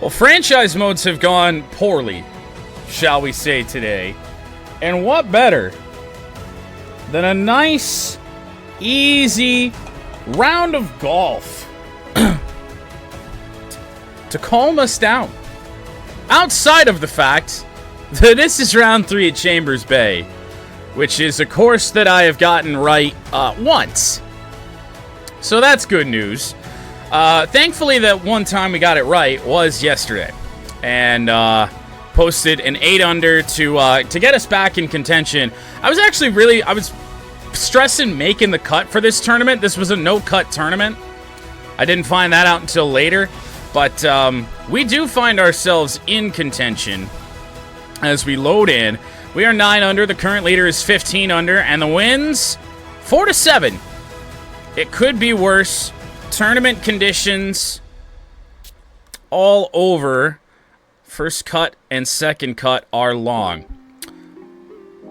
Well, franchise modes have gone poorly, shall we say, today. And what better than a nice, easy round of golf to calm us down. Outside of the fact that this is round 3 at Chambers Bay, which is a course that I have gotten right once. So that's good news. Thankfully, that one time we got it right was yesterday, and posted an 8-under to get us back in contention. I was stressing making the cut for this tournament. This was a no-cut tournament. I didn't find that out until later, but we do find ourselves in contention as we load in. We are 9 under. The current leader is 15 under, and the wins 4-7. It could be worse. Tournament conditions all over. First cut and second cut are long.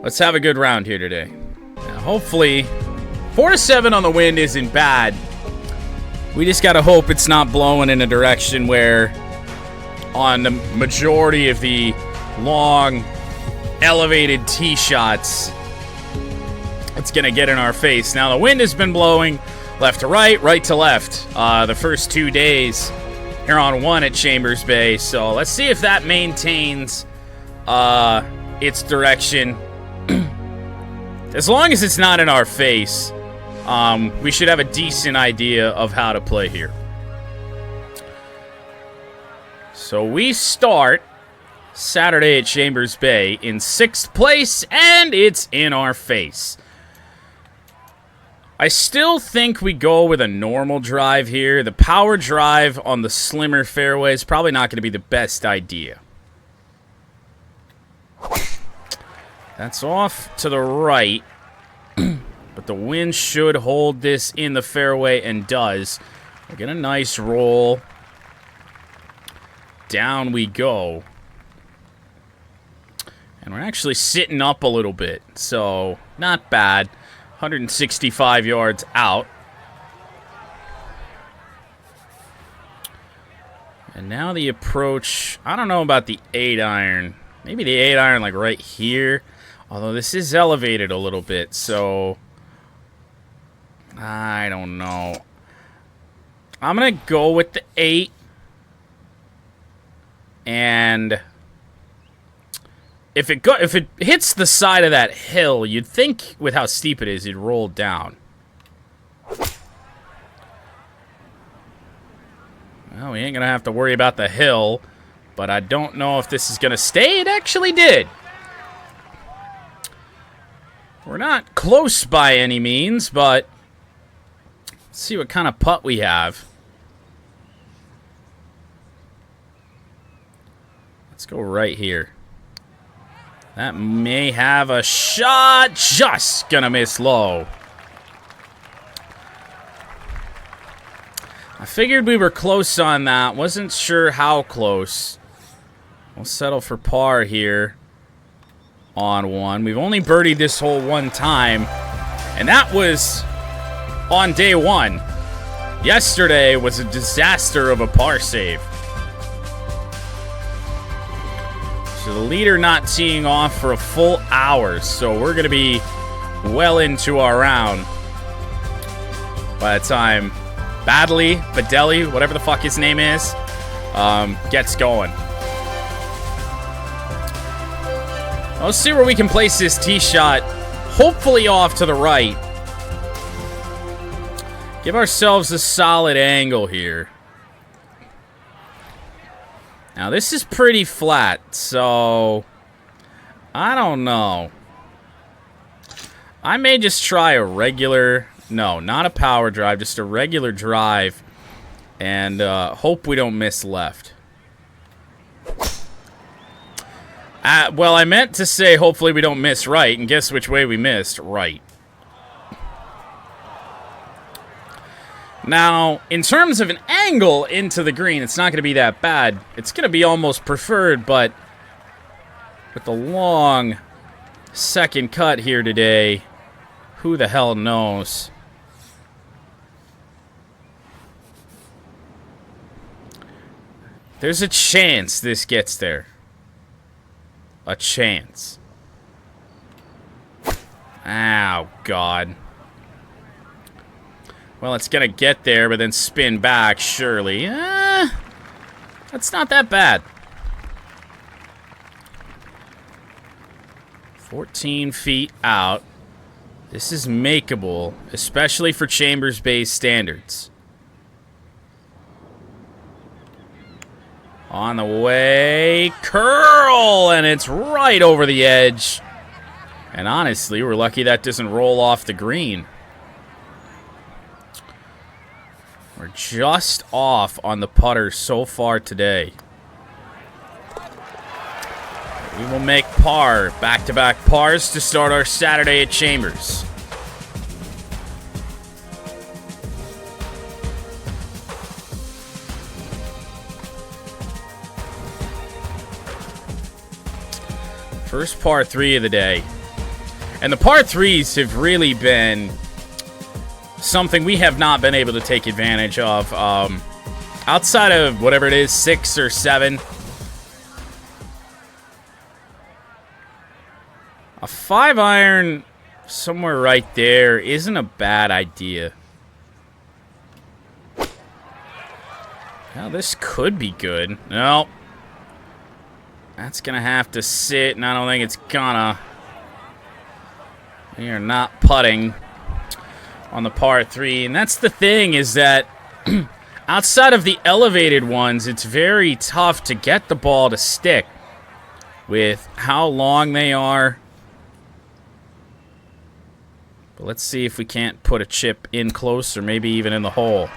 Let's have a good round here today. Now, hopefully, 4-7 on the wind isn't bad. We just gotta hope it's not blowing in a direction where, on the majority of the long, elevated tee shots, it's gonna get in our face. Now, the wind has been blowing left to right, right to left, the first 2 days here on 1 at Chambers Bay. So let's see if that maintains its direction. As long as it's not in our face, we should have a decent idea of how to play here. So we start Saturday at Chambers Bay in 6th place, and it's in our face. I still think we go with a normal drive here. The power drive on the slimmer fairway is probably not going to be the best idea. That's off to the right, but the wind should hold this in the fairway, and does. We get a nice roll. Down we go. And we're actually sitting up a little bit, so not bad. 165 yards out. And now the approach. I don't know about the 8-iron. Maybe the 8-iron like right here. Although this is elevated a little bit, so I don't know. I'm going to go with the 8. And if it hits the side of that hill, you'd think with how steep it is, it'd roll down. Well, we ain't going to have to worry about the hill, but I don't know if this is going to stay. It actually did. We're not close by any means, but let's see what kind of putt we have. Let's go right here. That may have a shot. Just gonna miss low. I figured we were close on that. Wasn't sure how close. We'll settle for par here on 1. We've only birdied this hole 1 time, and that was on day 1. Yesterday was a disaster of a par save. So the leader not teeing off for a full hour, so we're going to be well into our round by the time Badelli, whatever the fuck his name is, gets going. Let's see where we can place this tee shot, hopefully off to the right. Give ourselves a solid angle here. Now, this is pretty flat, so I don't know. I may just try a regular, no, not a power drive, just a regular drive, and hope we don't miss left. Well, I meant to say hopefully we don't miss right, and guess which way we missed? Right. Now, in terms of an angle into the green, it's not going to be that bad. It's going to be almost preferred, but with the long second cut here today, who the hell knows? There's a chance this gets there. A chance. Oh, God. Well, it's going to get there, but then spin back, surely. That's not that bad. 14 feet out. This is makeable, especially for Chambers Bay standards. On the way, curl, and it's right over the edge. And honestly, we're lucky that doesn't roll off the green. We're just off on the putter so far today. We will make par, back-to-back pars to start our Saturday at Chambers. First par 3 of the day. And the par 3s have really been something we have not been able to take advantage of. Outside of whatever it is, 6 or 7. A 5-iron somewhere right there isn't a bad idea. Well, this could be good. No. That's going to have to sit, and I don't think it's gonna. We are not putting on the par 3. And that's the thing, is that outside of the elevated ones, it's very tough to get the ball to stick with how long they are. But let's see if we can't put a chip in close, or maybe even in the hole.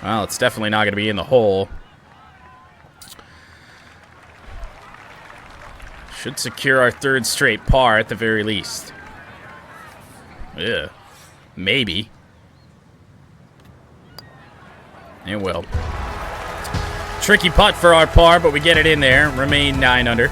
Well, it's definitely not going to be in the hole. Should secure our 3rd straight par at the very least. Yeah, maybe. It will. Tricky putt for our par, but we get it in there. Remain 9 under.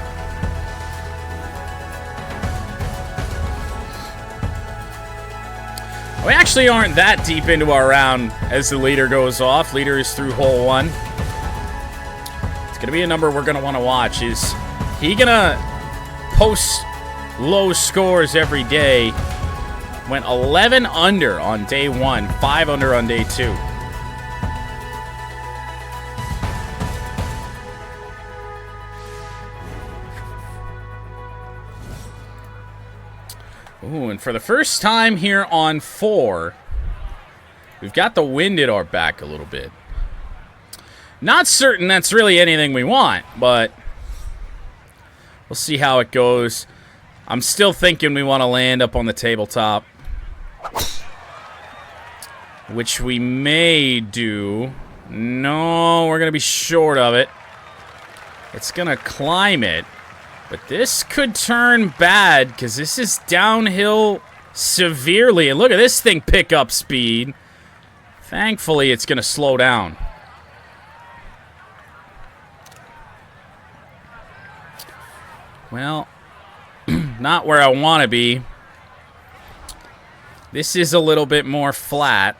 We actually aren't that deep into our round as the leader goes off. Leader is through hole 1. It's going to be a number we're going to want to watch. Is he going to post low scores every day? Went 11 under on day 1, 5 under on day 2. Ooh, and for the first time here on 4, we've got the wind at our back a little bit. Not certain that's really anything we want, but we'll see how it goes. I'm still thinking we want to land up on the tabletop, which we may do. No, we're going to be short of it. It's going to climb it. But this could turn bad, because this is downhill severely. And look at this thing pick up speed. Thankfully, it's going to slow down. Well, not where I want to be. This is a little bit more flat.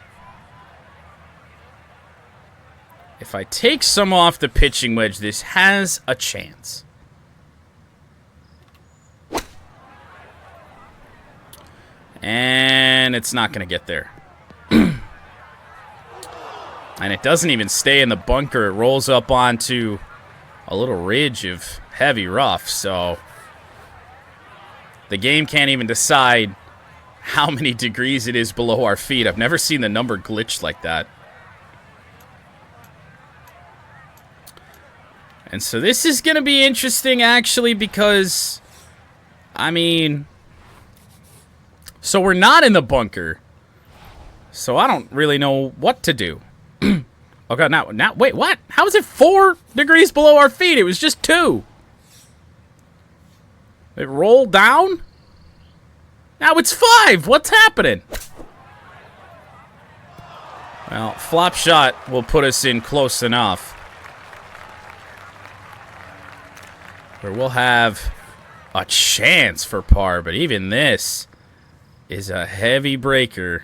If I take some off the pitching wedge, this has a chance. And it's not going to get there. And it doesn't even stay in the bunker. It rolls up onto a little ridge of heavy rough. So the game can't even decide how many degrees it is below our feet. I've never seen the number glitch like that. And so this is going to be interesting, actually, because, I mean, so we're not in the bunker. So I don't really know what to do. Okay, now, wait, what? How is it 4 degrees below our feet? It was just 2. It rolled down? Now it's 5. What's happening? Well, flop shot will put us in close enough, where we'll have a chance for par, but even this is a heavy breaker.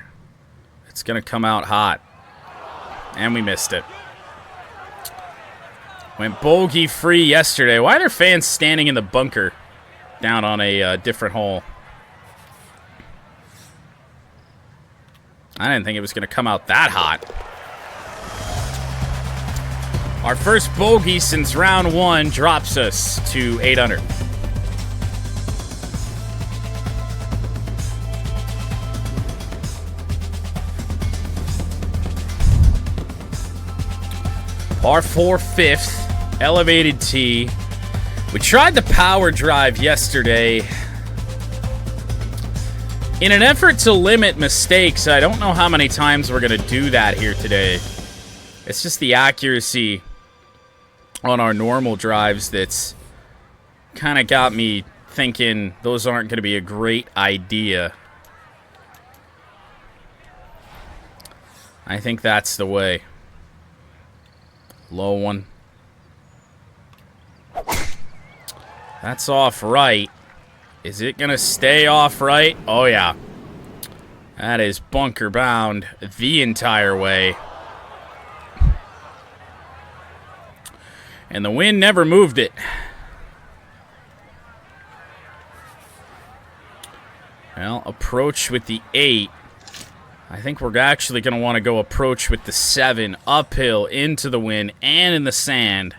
It's going to come out hot. And we missed it. Went bogey free yesterday. Why are there fans standing in the bunker down on a different hole? I didn't think it was going to come out that hot. Our first bogey since round 1 drops us to 8 under. Par 4 fifth, elevated tee. We tried the power drive yesterday. In an effort to limit mistakes, I don't know how many times we're going to do that here today. It's just the accuracy on our normal drives that's kind of got me thinking those aren't going to be a great idea. I think that's the way. Low one. That's off right. Is it going to stay off right? Oh, yeah. That is bunker bound the entire way. And the wind never moved it. Well, approach with the 8. I think we're actually going to want to go approach with the 7, uphill, into the wind, and in the sand.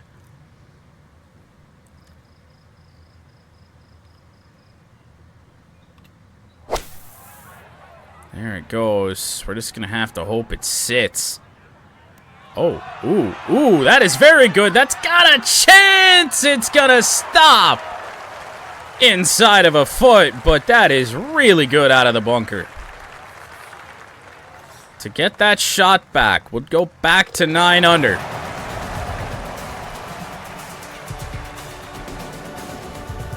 There it goes. We're just going to have to hope it sits. Oh, ooh, that is very good. That's got a chance. It's going to stop inside of a foot, but that is really good out of the bunker. To get that shot back, would go back to 9 under.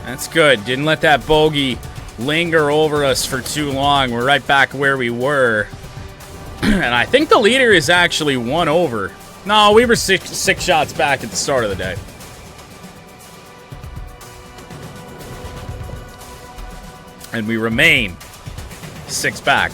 That's good. Didn't let that bogey linger over us for too long. We're right back where we were. And I think the leader is actually 1 over. No, we were six shots back at the start of the day. And we remain 6 back.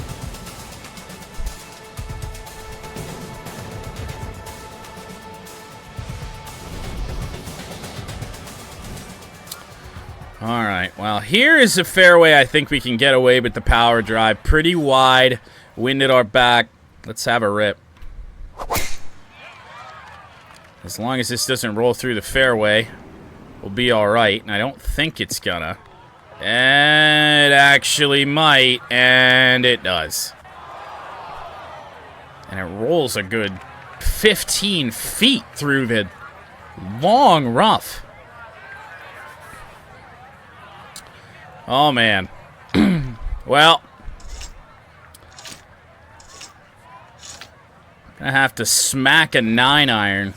All right, well, here is a fairway I think we can get away with the power drive. Pretty wide, wind at our back. Let's have a rip. As long as this doesn't roll through the fairway, we'll be all right. And I don't think it's gonna. And it actually might, and it does. And it rolls a good 15 feet through the long rough. Oh, man. Well, gonna have to smack a 9-iron.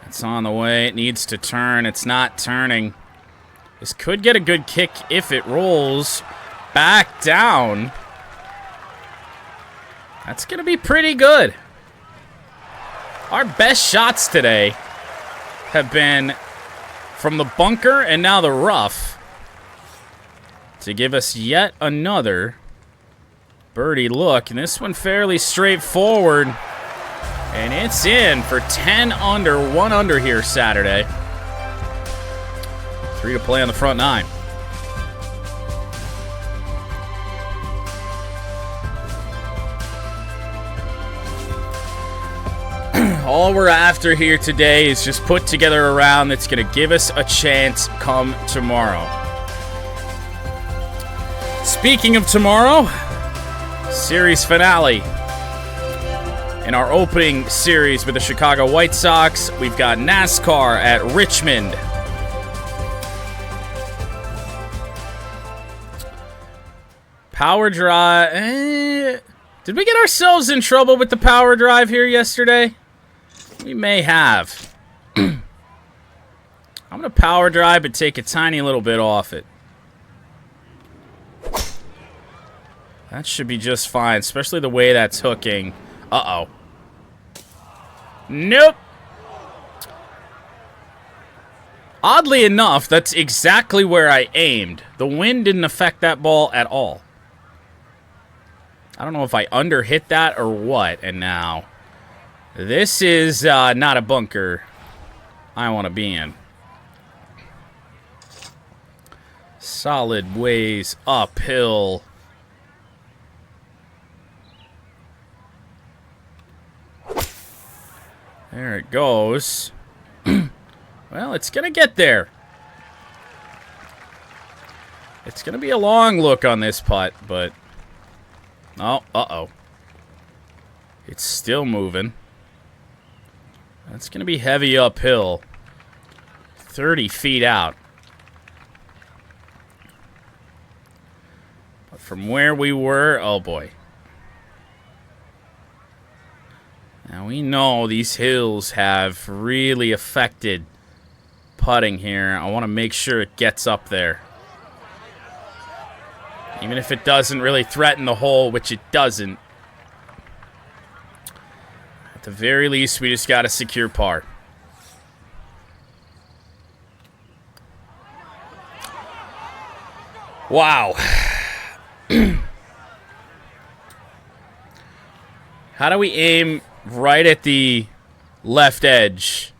It's on the way. It needs to turn. It's not turning. This could get a good kick if it rolls back down. That's gonna be pretty good. Our best shots today have been from the bunker and now the rough to give us yet another birdie look. And this one fairly straightforward. And it's in for 10 under, 1 under here Saturday. 3 to play on the front 9. All we're after here today is just put together a round that's going to give us a chance come tomorrow. Speaking of tomorrow, series finale. In our opening series with the Chicago White Sox, we've got NASCAR at Richmond. Power drive. Did we get ourselves in trouble with the power drive here yesterday? We may have. I'm going to power drive but take a tiny little bit off it. That should be just fine, especially the way that's hooking. Uh-oh. Nope. Oddly enough, that's exactly where I aimed. The wind didn't affect that ball at all. I don't know if I underhit that or what, and now this is not a bunker I want to be in. Solid ways uphill. There it goes. Well, it's going to get there. It's going to be a long look on this putt, but... Oh, uh-oh. It's still moving. That's going to be heavy uphill. 30 feet out. But from where we were, oh boy. Now we know these hills have really affected putting here. I want to make sure it gets up there. Even if it doesn't really threaten the hole, which it doesn't. At the very least, we just got to secure par. Wow. How do we aim right at the left edge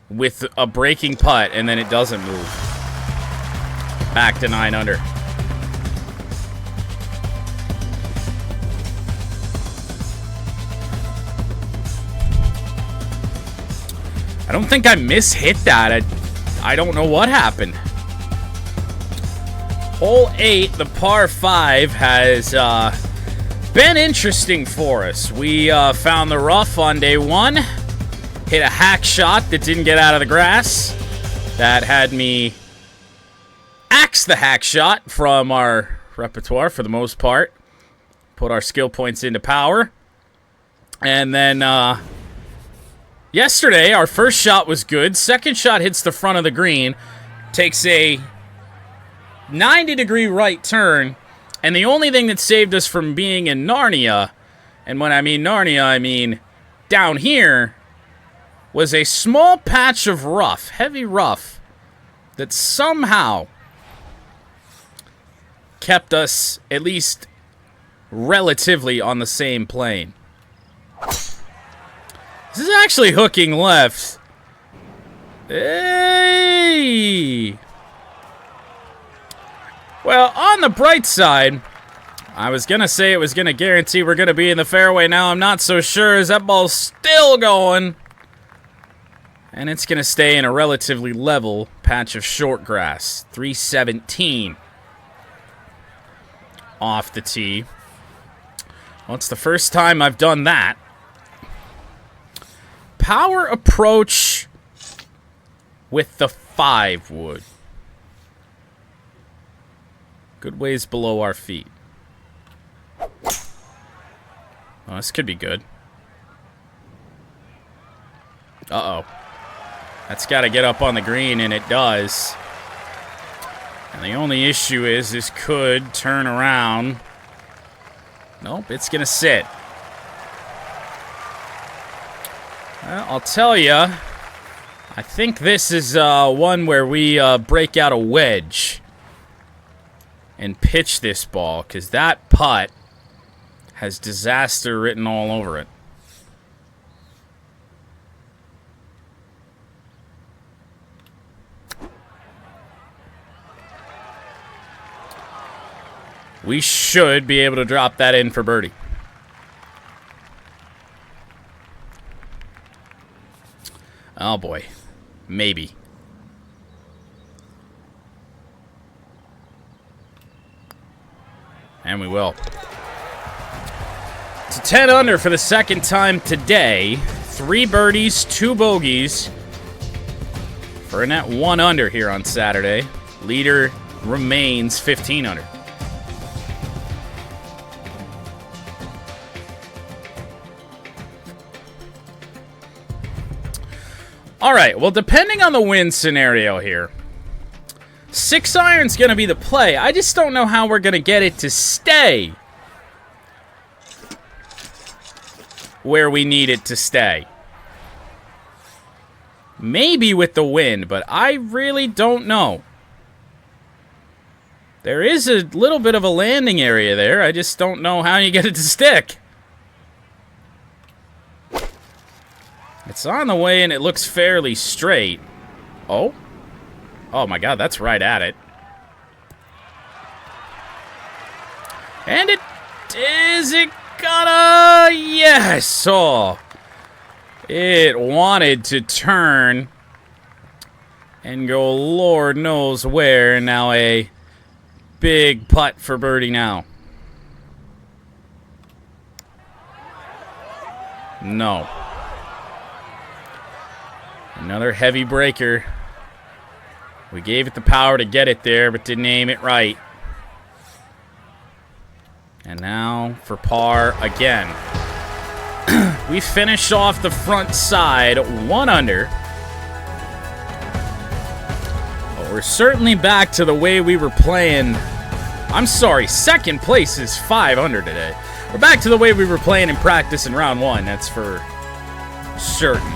with a breaking putt and then it doesn't move? Back to 9 under. I don't think I mishit that. I don't know what happened. Hole 8, the par 5, has been interesting for us. We found the rough on day 1. Hit a hack shot that didn't get out of the grass. That had me axe the hack shot from our repertoire for the most part. Put our skill points into power. And then... yesterday, our first shot was good. Second shot hits the front of the green. Takes a 90-degree right turn. And the only thing that saved us from being in Narnia, and when I mean Narnia, I mean down here, was a small patch of rough, heavy rough, that somehow kept us at least relatively on the same plane. This is actually hooking left. Hey! Well, on the bright side, I was going to say it was going to guarantee we're going to be in the fairway. Now I'm not so sure as that ball's still going. And it's going to stay in a relatively level patch of short grass. 317 off the tee. Well, it's the first time I've done that. Power approach with the 5 wood. Good ways below our feet. Oh, this could be good. Uh-oh. That's got to get up on the green, and it does. And the only issue is this could turn around. Nope, it's going to sit. Well, I'll tell you, I think this is one where we break out a wedge and pitch this ball, because that putt has disaster written all over it. We should be able to drop that in for birdie. Oh boy. Maybe. And we will. It's a 10 under for the second time today. 3 birdies, 2 bogeys. For a net 1 under here on Saturday. Leader remains 15 under. All right, well, depending on the wind scenario here, 6-iron's going to be the play. I just don't know how we're going to get it to stay where we need it to stay. Maybe with the wind, but I really don't know. There is a little bit of a landing area there. I just don't know how you get it to stick. It's on the way and it looks fairly straight. Oh? Oh my god, that's right at it. And is it gonna... Yes! Oh. It wanted to turn and go Lord knows where. Now a big putt for birdie now. No. Another heavy breaker. We gave it the power to get it there, but didn't aim it right. And now for par again. We finish off the front side 1 under. But we're certainly back to the way we were playing. I'm sorry, second place is 5 under today. We're back to the way we were playing in practice in round 1, that's for certain.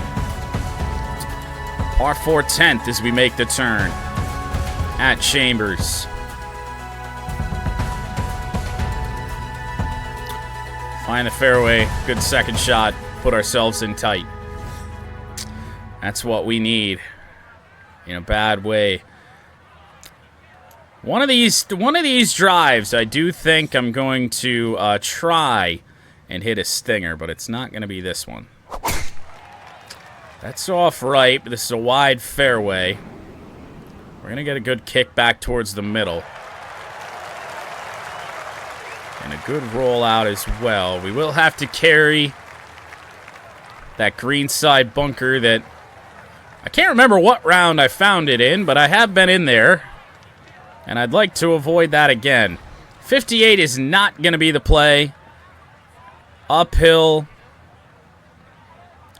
Par 4 10th as we make the turn at Chambers. Find the fairway, good second shot, put ourselves in tight. That's what we need in a bad way. One of these drives, I do think I'm going to try and hit a stinger, but it's not going to be this one. That's off right, but this is a wide fairway. We're going to get a good kick back towards the middle. And a good rollout as well. We will have to carry that greenside bunker that... I can't remember what round I found it in, but I have been in there. And I'd like to avoid that again. 58 is not going to be the play. Uphill.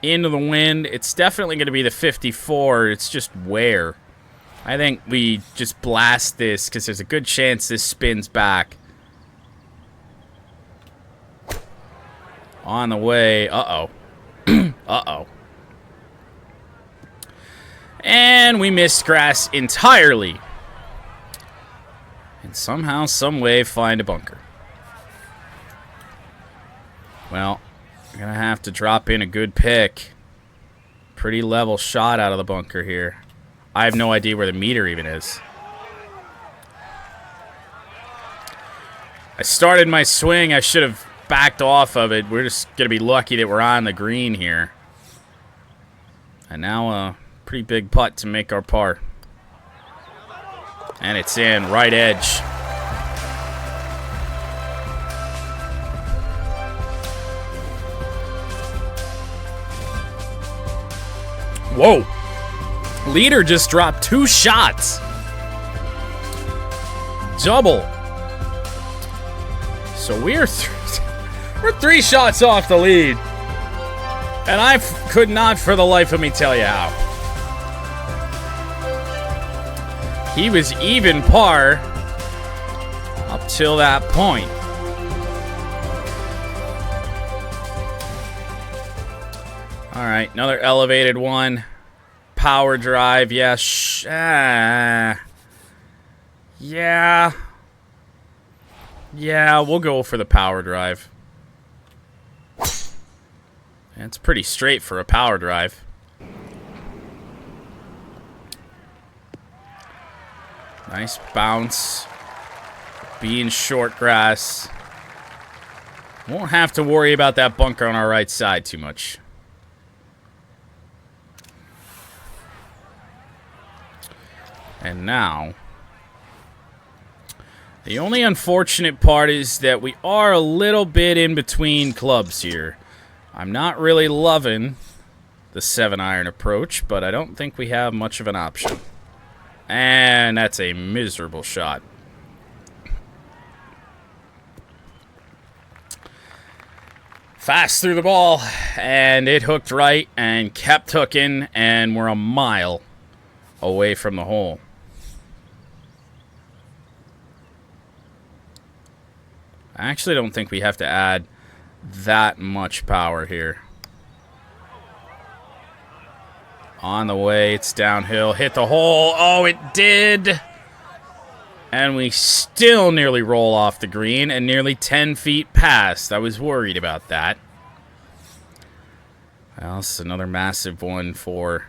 Into the wind. It's definitely going to be the 54. It's just where. I think we just blast this because there's a good chance this spins back. On the way. Uh-oh. Uh-oh. And we missed grass entirely. And somehow, some way, find a bunker. Well, we're going to have to drop in a good pick. Pretty level shot out of the bunker here. I have no idea where the meter even is. I started my swing. I should have backed off of it. We're just going to be lucky that we're on the green here. And now a pretty big putt to make our par. And it's in, right edge. Whoa. Leader just dropped 2 shots. Double. So we're 3 shots off the lead. And I could not for the life of me tell you how. He was even par up till that point. All right, another elevated one. Power drive, yeah. Yeah, we'll go for the power drive. It's pretty straight for a power drive. Nice bounce. Being short grass. Won't have to worry about that bunker on our right side too much. And now, the only unfortunate part is that we are a little bit in between clubs here. I'm not really loving the 7-iron approach, but I don't think we have much of an option. And that's a miserable shot. Fast through the ball, and it hooked right and kept hooking, and we're a mile away from the hole. I actually don't think we have to add that much power here. On the way, it's downhill. Hit the hole. Oh, it did. And we still nearly roll off the green and nearly 10 feet past. I was worried about that. Well, this is another massive one for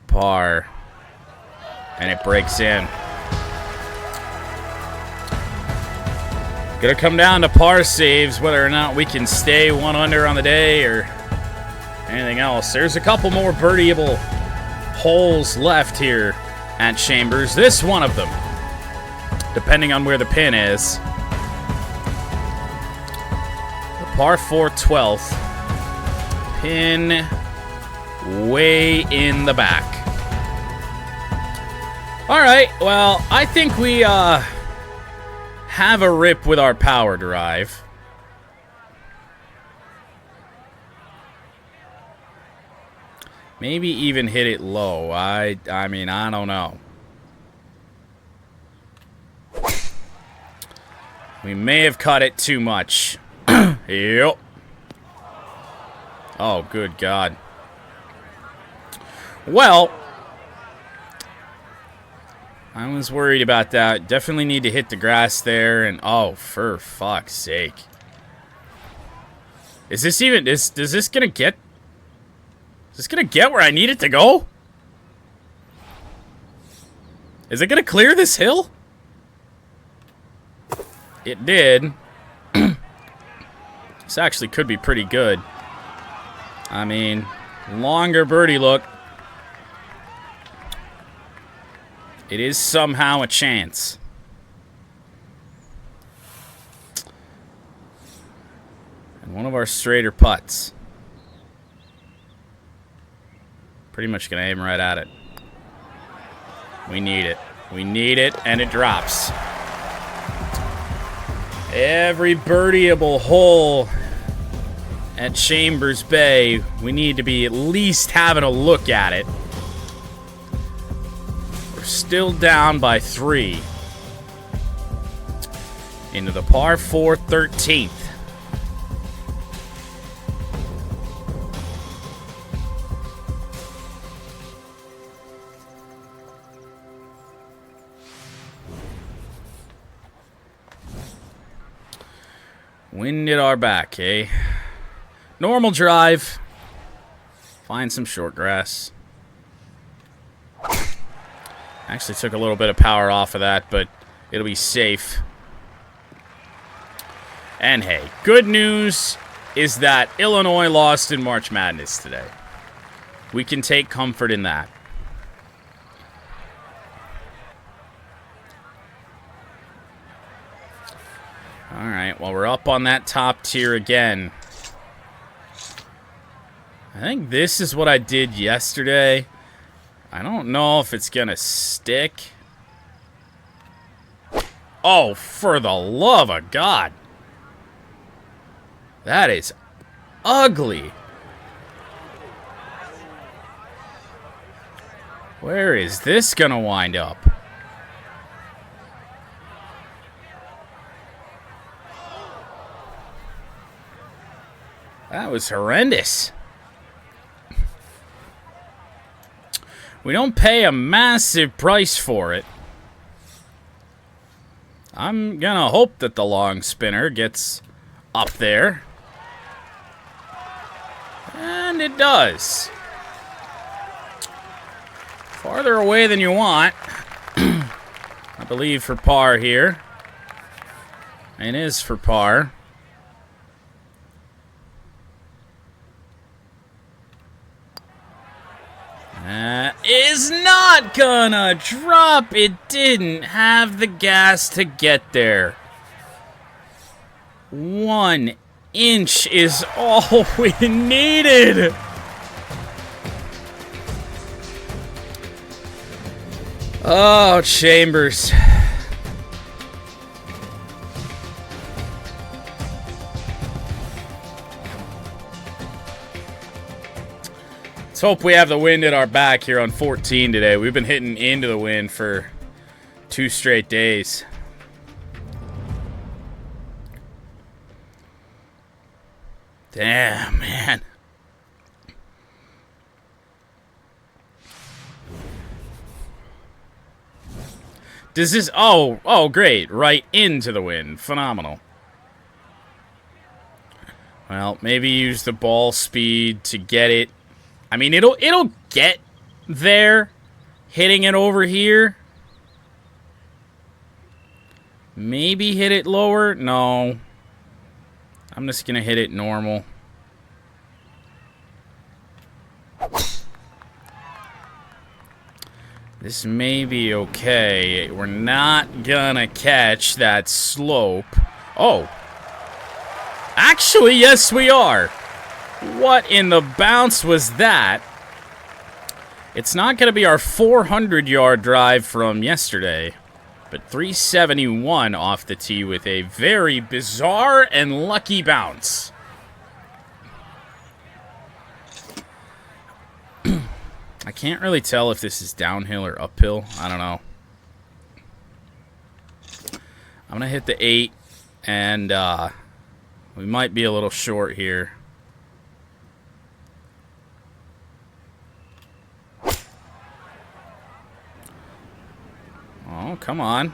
par. And it breaks in. Gonna come down to par saves, whether or not we can stay 1 under on the day or anything else. There's a couple more birdieable holes left here at Chambers. This one of them, depending on where the pin is. The par 4 12th. Pin way in the back. Alright, well, I think we have a rip with our power drive. Maybe even hit it low. I mean, I don't know. We may have cut it too much. Yep. Oh, good God. Well, I was worried about that. Definitely need to hit the grass there. And, oh, for fuck's sake. Is this even... Does this gonna get... Is this gonna get where I need it to go? Is it gonna clear this hill? It did. This actually could be pretty good. I mean, longer birdie look. It is somehow a chance. And one of our straighter putts. Pretty much gonna aim right at it. We need it. We need it, and it drops. Every birdieable hole at Chambers Bay, we need to be at least having a look at it. We're still down by 3. Into the par 4 13th. Wind at our back, eh? Normal drive. Find some short grass. Actually took a little bit of power off of that, but it'll be safe. And hey, good news is that Illinois lost in March Madness today. We can take comfort in that. Alright, well, we're up on that top tier again. I think this is what I did yesterday. I don't know if it's gonna stick. Oh, for the love of God. That is ugly. Where is this gonna wind up? That was horrendous. We don't pay a massive price for it. I'm gonna hope that the long spinner gets up there. And it does. Farther away than you want. I believe for par here. It is for par. Is not gonna drop. It didn't have the gas to get there. 1 inch is all we needed. Oh, Chambers. Let's hope we have the wind at our back here on 14 today. We've been hitting into the wind for 2 straight days. Damn, man. Does this... Oh, great. Right into the wind. Phenomenal. Well, maybe use the ball speed to get it. I mean, it'll get there. Hitting it over here. Maybe hit it lower. No. I'm just going to hit it normal. This may be okay. We're not gonna catch that slope. Oh. Actually, yes, we are. What in the bounce was that? It's not gonna be our 400-yard drive from yesterday, but 371 off the tee with a very bizarre and lucky bounce. I can't really tell if this is downhill or uphill. I don't know. I'm going to hit the 8, and we might be a little short here. Oh, come on.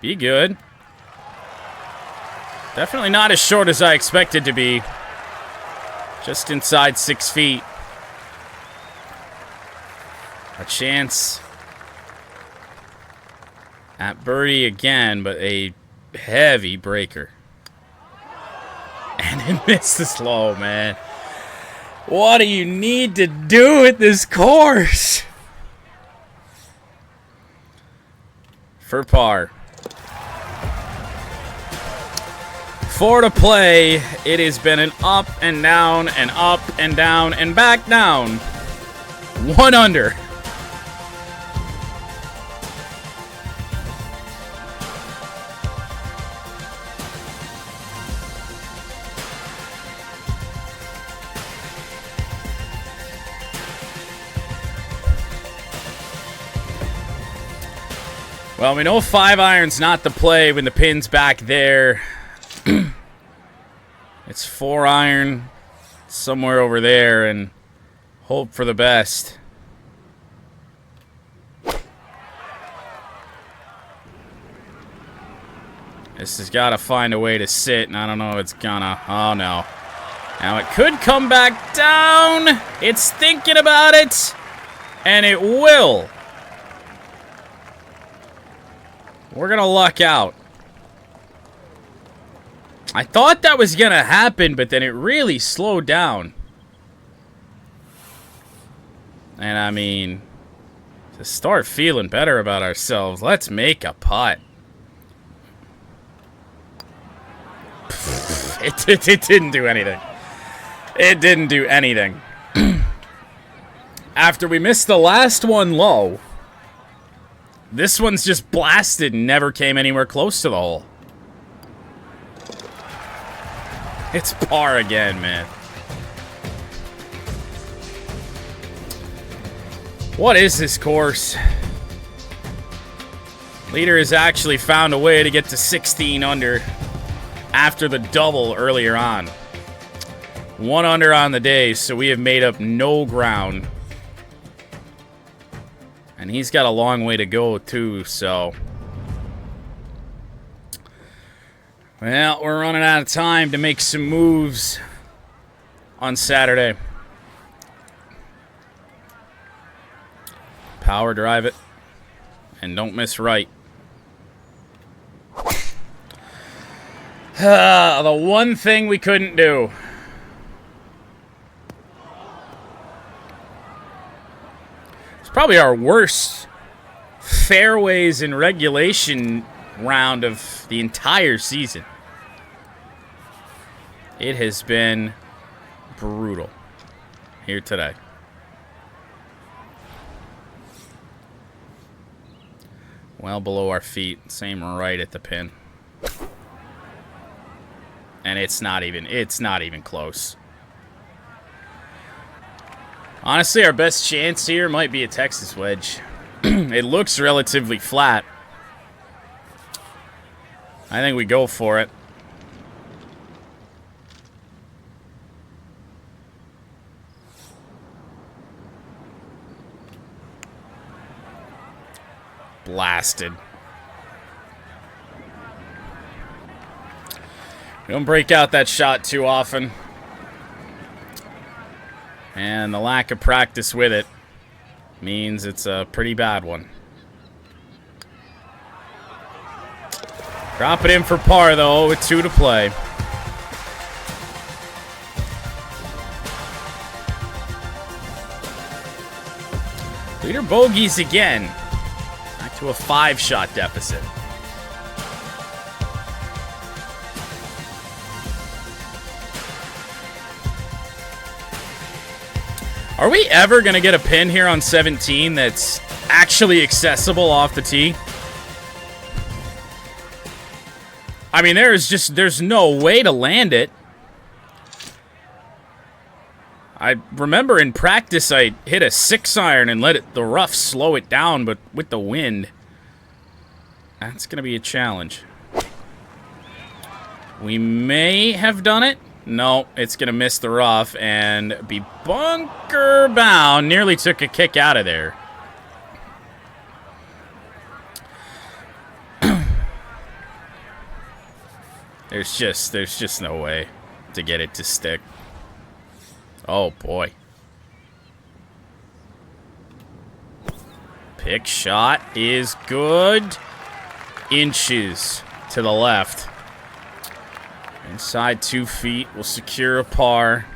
Be good. Definitely not as short as I expected to be. Just inside 6 feet. A chance at birdie again, but a heavy breaker. And it missed the slow, man. What do you need to do at this course? For par. 4 to play. It has been an up and down and up and down and back down. 1 under. Well, we know 5-iron's not the play when the pin's back there. It's 4-iron somewhere over there and hope for the best. This has got to find a way to sit, and I don't know if it's gonna. Oh, no. Now, it could come back down. It's thinking about it, and it will. We're going to luck out. I thought that was going to happen, but then it really slowed down. And, I mean, to start feeling better about ourselves, let's make a putt. It didn't do anything. It didn't do anything. After we missed the last one low, this one's just blasted and never came anywhere close to the hole. It's par again, man. What is this course? Leader has actually found a way to get to 16 under after the double earlier on. 1 under on the day, so we have made up no ground. And he's got a long way to go, too, so. Well, we're running out of time to make some moves on Saturday. Power drive it. And don't miss right. The one thing we couldn't do. Probably our worst fairways in regulation round of the entire season. It has been brutal here today. Well below our feet, same right at the pin. And it's not even close. Honestly, our best chance here might be a Texas wedge. It looks relatively flat. I think we go for it. Blast. blasted. We don't break out that shot too often. And the lack of practice with it means it's a pretty bad one. Drop it in for par, though, with 2 to play. Leader bogeys again. Back to a 5-shot deficit. Are we ever going to get a pin here on 17 that's actually accessible off the tee? I mean, there's no way to land it. I remember in practice I hit a 6-iron and let the rough slow it down, but with the wind, that's going to be a challenge. We may have done it. No, it's going to miss the rough and be bunker bound. Nearly took a kick out of there. There's just no way to get it to stick. Oh, boy. Pick shot is good. Inches to the left. Inside 2 feet will secure a par.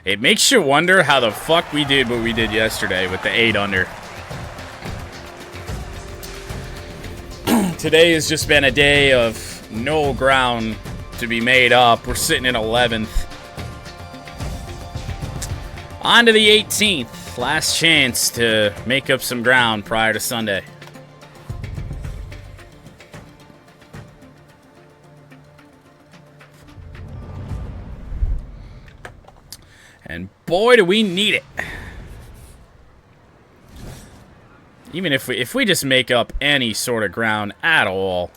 It makes you wonder how the fuck we did what we did yesterday with the 8 under. Today has just been a day of no ground to be made up. We're sitting in 11th. On to the 18th. Last chance to make up some ground prior to Sunday. And boy, do we need it. Even if we just make up any sort of ground at all,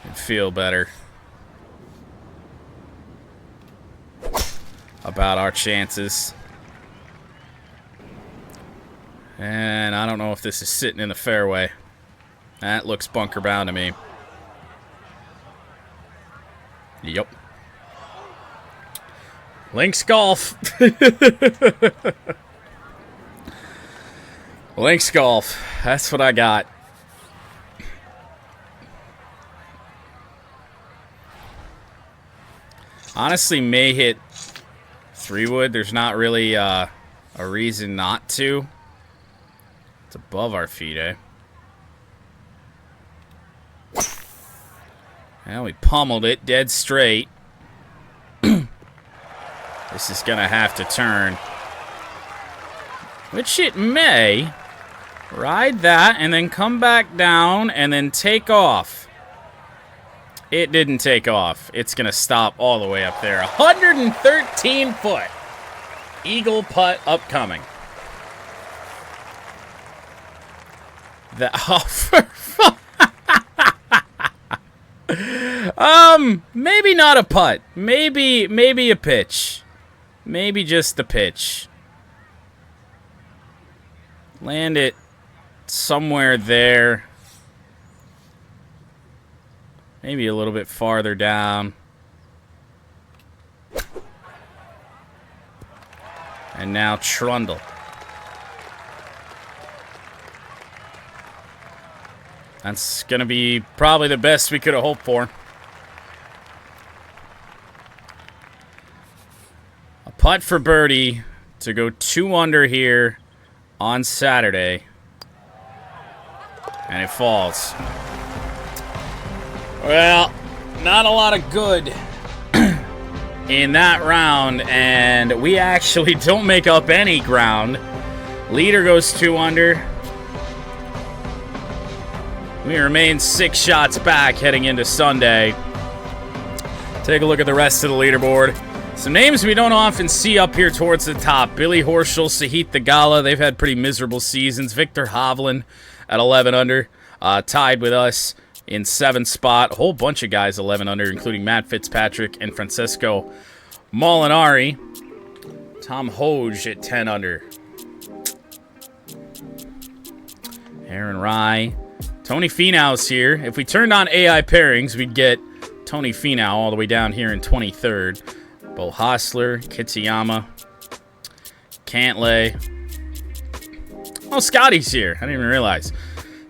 it'd feel better about our chances. And I don't know if this is sitting in the fairway. That looks bunker bound to me. Yep. Links Golf. Links Golf. That's what I got. Honestly, may hit 3-wood. There's not really a reason not to. It's above our feet, eh? Well, we pummeled it dead straight. This is going to have to turn. Which it may. Ride that and then come back down and then take off. It didn't take off. It's going to stop all the way up there. 113 foot. Eagle putt upcoming. Maybe not a putt. Maybe a pitch. Maybe just a pitch. Land it somewhere there. Maybe a little bit farther down. And now Trundle. That's going to be probably the best we could have hoped for. A putt for birdie to go 2 under here on Saturday. And it falls. Well, not a lot of good in that round, and we actually don't make up any ground. Leader goes 2 under. We remain 6 shots back heading into Sunday. Take a look at the rest of the leaderboard. Some names we don't often see up here towards the top. Billy Horschel, Sahith Theegala, they've had pretty miserable seasons. Victor Hovland at 11 under, tied with us in 7th spot. A whole bunch of guys 11 under, including Matt Fitzpatrick and Francesco Molinari. Tom Hoge at 10 under. Aaron Rye. Tony Finau's here. If we turned on AI pairings, we'd get Tony Finau all the way down here in 23rd. Bo Hostler, Kitsuyama, Cantlay. Oh, Scotty's here. I didn't even realize.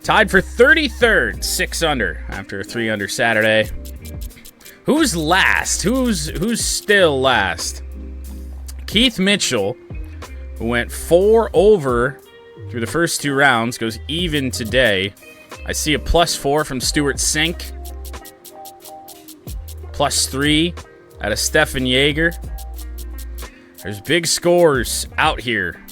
Tied for 33rd, 6 under after a 3 under Saturday. Who's last? Who's still last? Keith Mitchell, who went 4 over through the first 2 rounds, goes even today. I see a +4 from Stuart Sink. +3 out of Stefan Jaeger. There's big scores out here.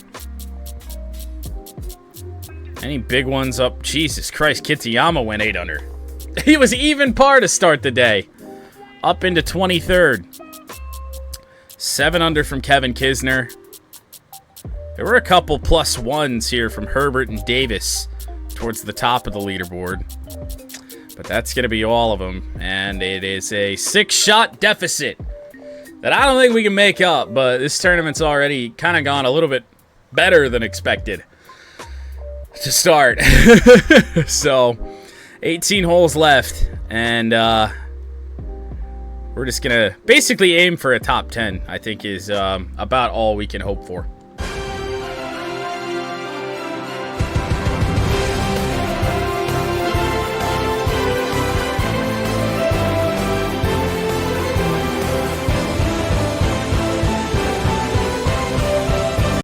Any big ones up? Jesus Christ, Kitsuyama went 8 under. He was even par to start the day. Up into 23rd. 7 under from Kevin Kisner. There were a couple +1s here from Herbert and Davis towards the top of the leaderboard. But that's going to be all of them. And it is a 6-shot deficit that I don't think we can make up. But this tournament's already kind of gone a little bit better than expected to start. So, 18 holes left. And we're just going to basically aim for a top 10, I think is about all we can hope for.